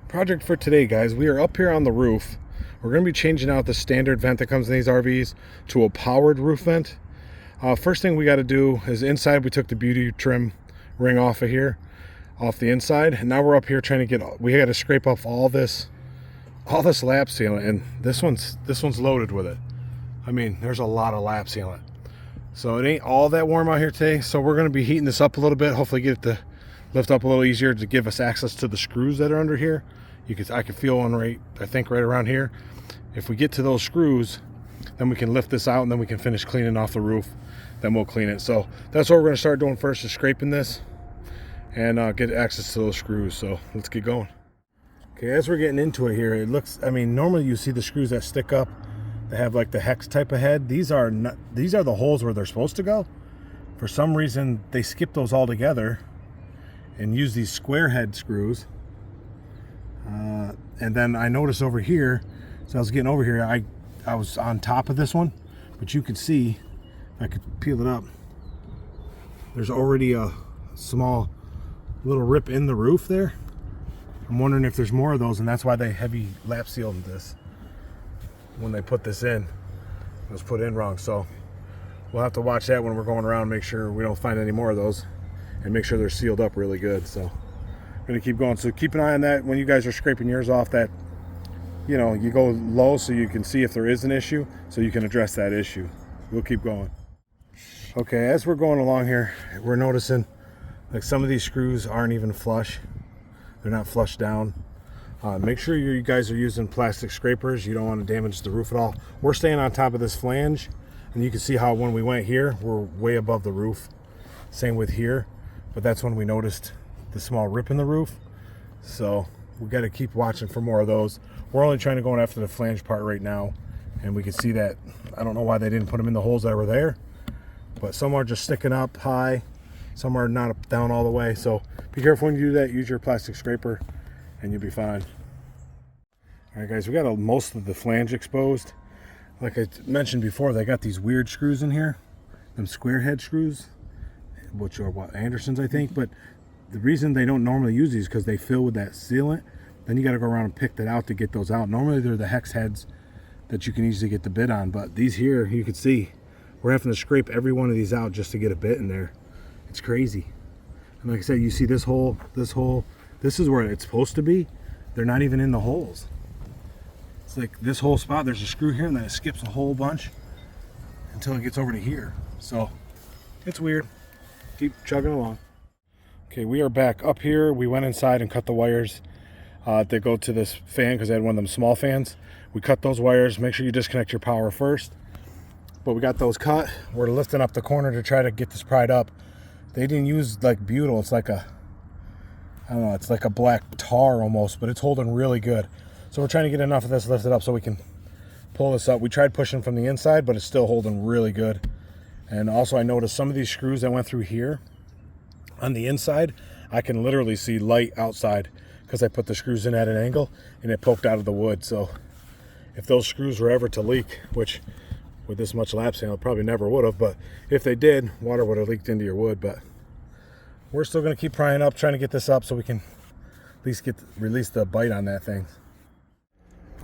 Project for today, guys. We are up here on the roof. We're going to be changing out the standard vent that comes in these RVs to a powered roof vent. First thing we got to do is inside. We took the beauty trim ring off of here, off the inside, and now we're up here trying to get. We got to scrape off all this lap sealant, and this one's loaded with it. I mean, there's a lot of lap sealant. So it ain't all that warm out here today. So we're going to be heating this up a little bit. Hopefully, get it to lift up a little easier to give us access to the screws that are under here. I can feel one right around here. If we get to those screws, then we can lift this out and then we can finish cleaning off the roof. Then we'll clean it. So that's what we're going to start doing first, is scraping this and get access to those screws. So let's get going. Okay, as we're getting into it here, it looks, I mean, normally you see the screws that stick up, they have like the hex type of head. These are the holes where they're supposed to go. For some reason, they skip those all together and use these square head screws. And then I noticed over here, so I was getting over here, I was on top of this one, but you could see, if I could peel it up, there's already a small little rip in the roof there. I'm wondering if there's more of those, and that's why they heavy lap sealed this when they put this in. It was put in wrong, so we'll have to watch that when we're going around, make sure we don't find any more of those, and make sure they're sealed up really good. So I'm gonna keep going. So keep an eye on that when you guys are scraping yours off, that you go low so you can see if there is an issue, so you can address that issue. We'll keep going. Okay, as we're going along here, we're noticing like some of these screws aren't even flush. They're not flushed down. Make sure you guys are using plastic scrapers. You don't want to damage the roof at all. We're staying on top of this flange, and you can see how when we went here, we're way above the roof. Same with here, but that's when we noticed the small rip in the roof. So we got to keep watching for more of those. We're only trying to go after the flange part right now, and we can see that. I don't know why they didn't put them in the holes that were there, but some are just sticking up high, some are not up, down all the way. So be careful when you do that. Use your plastic scraper and you'll be fine. All right, guys, we got most of the flange exposed. Like I mentioned before, they got these weird screws in here, them square head screws, which are what, Andersons, I think. But the reason they don't normally use these is because they fill with that sealant. Then you got to go around and pick that out to get those out. Normally they're the hex heads that you can easily get the bit on, but these here, you can see we're having to scrape every one of these out just to get a bit in there. It's crazy. And like I said, you see this hole, this is where it's supposed to be. They're not even in the holes. It's like this whole spot, there's a screw here, and then it skips a whole bunch until it gets over to here. So it's weird. Keep chugging along. Okay, we are back up here. We went inside and cut the wires that go to this fan, because they had one of them small fans. We cut those wires. Make sure you disconnect your power first. But we got those cut. We're lifting up the corner to try to get this pried up. They didn't use like butyl. It's like I don't know, it's like a black tar almost, but it's holding really good. So we're trying to get enough of this lifted up so we can pull this up. We tried pushing from the inside, but it's still holding really good. And also I noticed some of these screws that went through here on the inside, I can literally see light outside because I put the screws in at an angle and it poked out of the wood. So if those screws were ever to leak, which with this much lap sealant it probably never would have, but if they did, water would have leaked into your wood. But we're still going to keep prying up, trying to get this up so we can at least release the bite on that thing.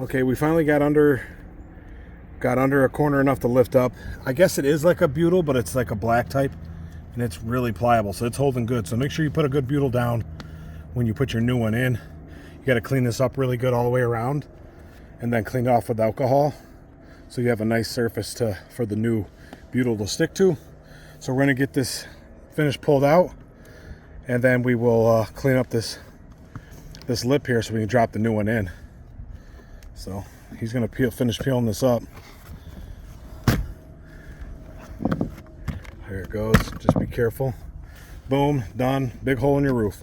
Okay, we finally got under a corner enough to lift up. I guess it is like a butyl, but it's like a black type, and it's really pliable, so it's holding good. So make sure you put a good butyl down when you put your new one in. You got to clean this up really good all the way around, and then clean it off with alcohol, so you have a nice surface for the new butyl to stick to. So we're going to get this finished pulled out, and then we will clean up this lip here so we can drop the new one in. So he's going to finish peeling this up. There it goes. Just be careful. Boom, done. Big hole in your roof.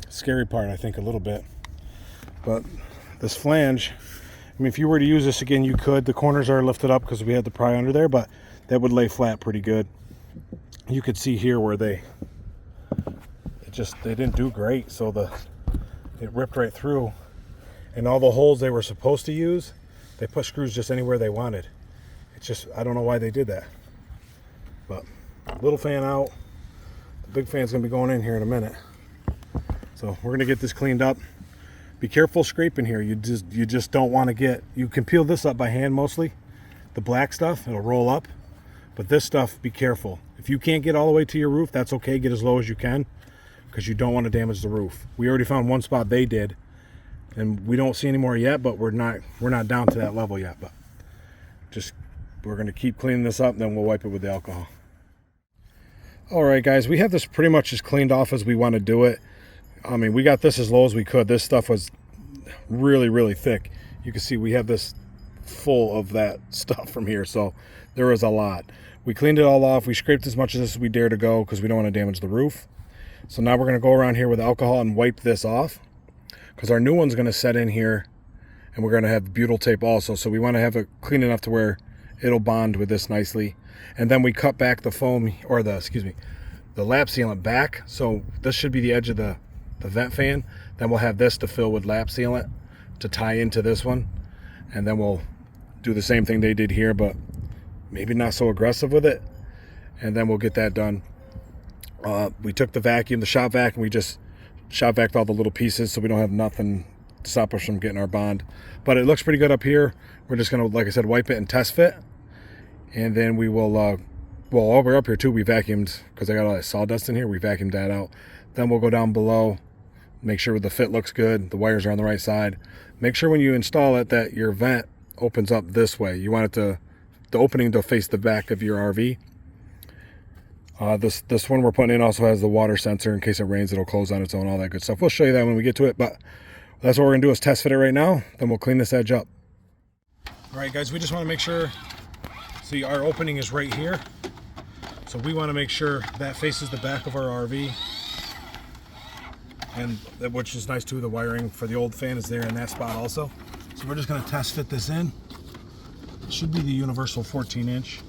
Scary part, I think, a little bit. But this flange, I mean, if you were to use this again, you could. The corners are lifted up because we had the pry under there, but that would lay flat pretty good. You could see here where they didn't do great, so it ripped right through. And all the holes they were supposed to use, they put screws just anywhere they wanted. It's just, I don't know why they did that. But little fan out. The big fan's gonna be going in here in a minute. So we're gonna get this cleaned up, be careful scraping here. You just don't want to get, you can peel this up by hand mostly. The black stuff, it'll roll up. But this stuff, be careful. If you can't get all the way to your roof, that's okay. Get as low as you can, because you don't want to damage the roof. We already found one spot they did, and we don't see any more yet, but we're not down to that level yet. But we're going to keep cleaning this up, and then we'll wipe it with the alcohol. All right, guys, we have this pretty much as cleaned off as we want to do it. I mean, we got this as low as we could. This stuff was really, really thick. You can see we have this full of that stuff from here, so there is a lot. We cleaned it all off. We scraped as much of this as we dare to go because we don't want to damage the roof. So now we're going to go around here with alcohol and wipe this off, because our new one's going to set in here, and we're going to have butyl tape also. So we want to have it clean enough to where it'll bond with this nicely. And then we cut back the foam, or the lap sealant back. So this should be the edge of the vent fan. Then we'll have this to fill with lap sealant to tie into this one. And then we'll do the same thing they did here, but maybe not so aggressive with it. And then we'll get that done. We took the shop vac, and we just shop vacuumed all the little pieces so we don't have nothing to stop us from getting our bond. But it looks pretty good up here. We're just going to, like I said, wipe it and test fit. And then we will, while we're up here too, we vacuumed, because I got all that sawdust in here, we vacuumed that out. Then we'll go down below, make sure the fit looks good, the wires are on the right side. Make sure when you install it that your vent opens up this way. You want it the opening to face the back of your RV. This one we're putting in also has the water sensor. In case it rains, it'll close on its own, all that good stuff. We'll show you that when we get to it, but that's what we're gonna do, is test fit it right now. Then we'll clean this edge up. All right, guys, we just want to make sure, see, our opening is right here. So we want to make sure that faces the back of our RV. And which is nice too, the wiring for the old fan is there in that spot also. So we're just going to test fit this in. It should be the universal 14-inch.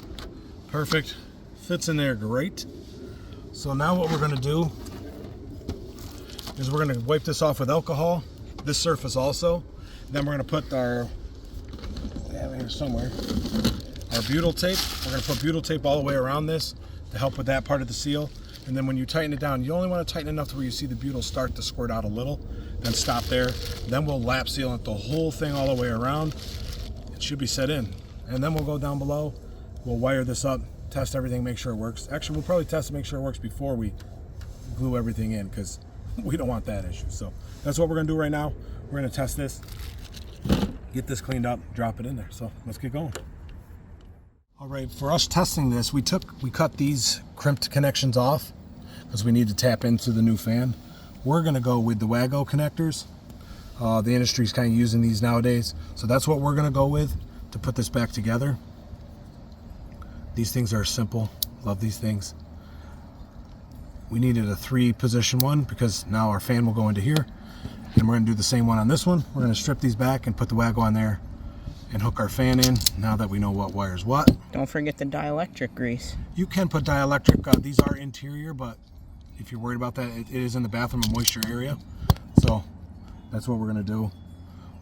Perfect. Fits in there great. So now what we're going to do is we're going to wipe this off with alcohol, this surface also. Then we're going to put our, here somewhere, our butyl tape. We're going to put butyl tape all the way around this to help with that part of the seal. And then when you tighten it down, you only want to tighten enough to where you see the butyl start to squirt out a little. Then stop there. Then we'll lap seal it the whole thing all the way around. It should be set in. And then we'll go down below. We'll wire this up, test everything, make sure it works. Actually, we'll probably test to make sure it works before we glue everything in, because we don't want that issue. So that's what we're going to do right now. We're going to test this, get this cleaned up, drop it in there. So let's get going. All right, for us testing this, we cut these crimped connections off because we need to tap into the new fan. We're going to go with the Wago connectors. The industry's kind of using these nowadays, so that's what we're going to go with to put this back together. These things are simple. Love these things. We needed a 3-position one because now our fan will go into here, and we're going to do the same one on this one. We're going to strip these back and put the Wago on there and hook our fan in, now that we know what wire's what. Don't forget the dielectric grease. You can put dielectric, these are interior, but if you're worried about that, it is in the bathroom and moisture area. So that's what we're gonna do.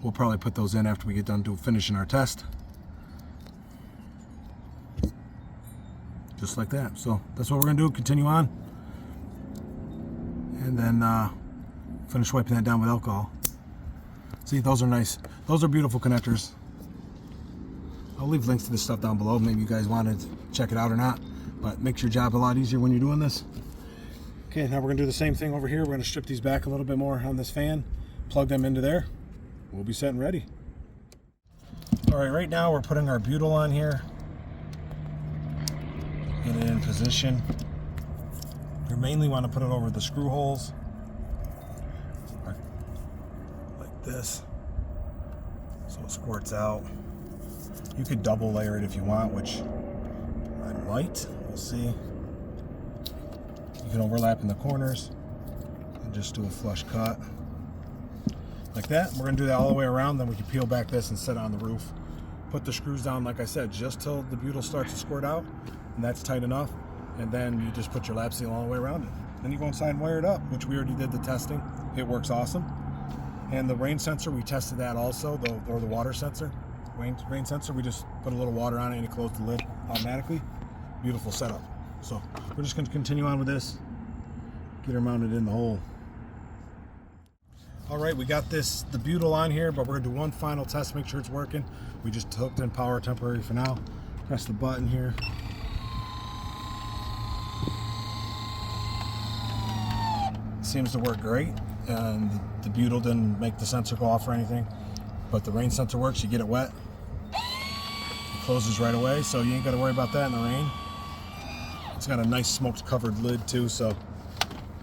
We'll probably put those in after we get done finishing our test. Just like that. So that's what we're gonna do, continue on. And then finish wiping that down with alcohol. See, those are nice. Those are beautiful connectors. I'll leave links to this stuff down below. Maybe you guys want to check it out or not, but makes your job a lot easier when you're doing this. Okay, now we're gonna do the same thing over here. We're gonna strip these back a little bit more on this fan, plug them into there. We'll be set and ready. All right, right now we're putting our butyl on here. Get it in position. You mainly want to put it over the screw holes, like this, so it squirts out. You could double layer it if you want, which I might. We'll see. You can overlap in the corners and just do a flush cut like that. We're going to do that all the way around, then we can peel back this and set it on the roof. Put the screws down, like I said, just till the butyl starts to squirt out, and that's tight enough. And then you just put your lap seal all the way around it. Then you go inside and wire it up, which we already did the testing. It works awesome. And the rain sensor, we tested that also, or the water sensor. Rain sensor, we just put a little water on it and it closed the lid automatically. Beautiful setup. So we're just going to continue on with this, get her mounted in the hole. All right, we got the butyl on here, but we're gonna do one final test, make sure it's working. We just hooked in power temporary for now. Press the button here. Seems to work great, and the butyl didn't make the sensor go off or anything, but the rain sensor works. You get it wet, it closes right away, so you ain't got to worry about that in the rain. It's got a nice smoked covered lid too, so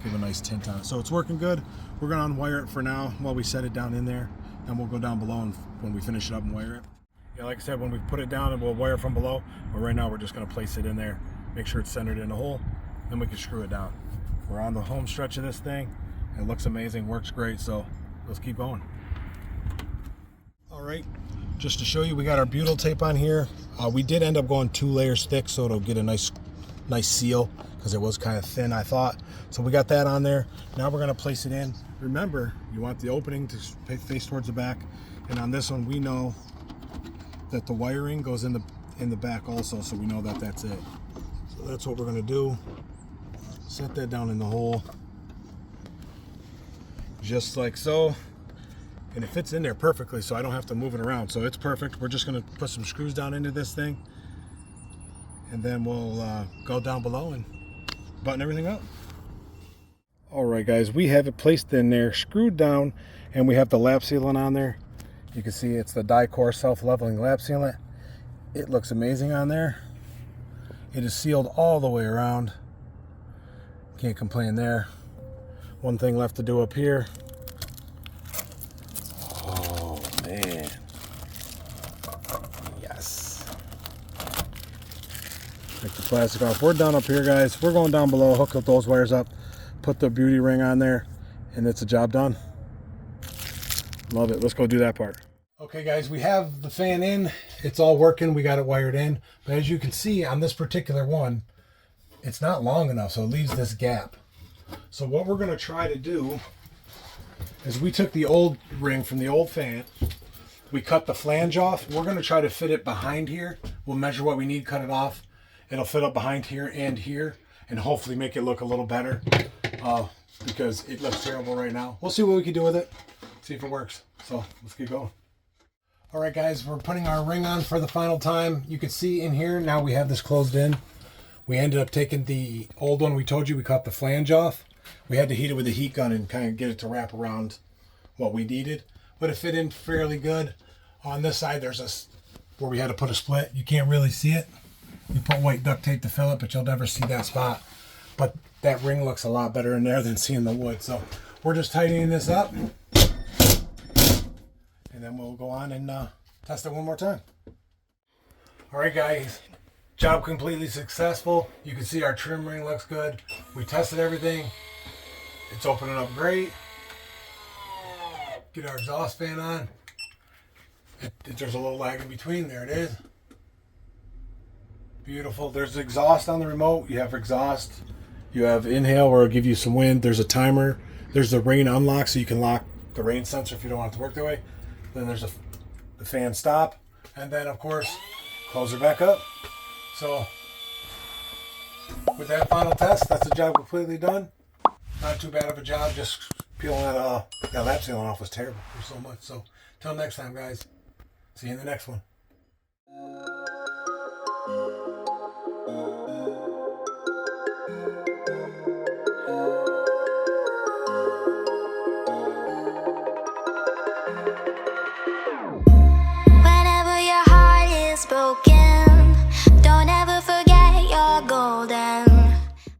give a nice tint on it. So it's working good. We're gonna unwire it for now while we set it down in there, and we'll go down below and when we finish it up and wire it. Yeah, like I said, when we put it down, we'll wire from below, but right now we're just gonna place it in there, make sure it's centered in the hole, then we can screw it down. We're on the home stretch of this thing. It looks amazing, works great, so let's keep going. All right, just to show you, we got our butyl tape on here. We did end up going 2 layers thick, so it'll get a nice seal, because it was kind of thin, I thought. So we got that on there. Now we're gonna place it in. Remember, you want the opening to face towards the back, and on this one, we know that the wiring goes in the back also, so we know that that's it. So that's what we're gonna do. Set that down in the hole, just like so, and it fits in there perfectly, so I don't have to move it around, so it's perfect. We're just going to put some screws down into this thing, and then we'll go down below and button everything up. All right, guys, we have it placed in there, screwed down, and we have the lap sealant on there. You can see it's the Dicor self-leveling lap sealant. It looks amazing on there. It is sealed all the way around. Can't complain there. One thing left to do up here. Oh man. Yes. Take the plastic off. We're done up here, guys. We're going down below, hook up those wires up, put the beauty ring on there, and it's a job done. Love it. Let's go do that part. Okay, guys, we have the fan in. It's all working. We got it wired in. But as you can see on this particular one, it's not long enough, so it leaves this gap. So what we're going to try to do is we took the old ring from the old fan, we cut the flange off. We're going to try to fit it behind here. We'll measure what we need, cut it off. It'll fit up behind here and here, and hopefully make it look a little better, because it looks terrible right now. We'll see what we can do with it, see if it works. So let's keep going. All right, guys, we're putting our ring on for the final time. You can see in here, now we have this closed in. We ended up taking the old one. We told you we cut the flange off. We had to heat it with a heat gun and kind of get it to wrap around what we needed. But it fit in fairly good. On this side, there's where we had to put a split. You can't really see it. You put white duct tape to fill it, but you'll never see that spot. But that ring looks a lot better in there than seeing the wood. So we're just tightening this up. And then we'll go on and test it one more time. All right, guys. Job completely successful. You can see our trim ring looks good. We tested everything. It's opening up great. Get our exhaust fan on. There's a little lag in between. There it is. Beautiful. There's exhaust on the remote. You have exhaust. You have inhale where it'll give you some wind. There's a timer. There's the rain unlock, so you can lock the rain sensor if you don't want it to work that way. Then there's the fan stop. And then, of course, close it back up. So, with that final test, that's the job completely done. Not too bad of a job, just peeling that lap sealant off was terrible for so much. So, till next time, guys. See you in the next one.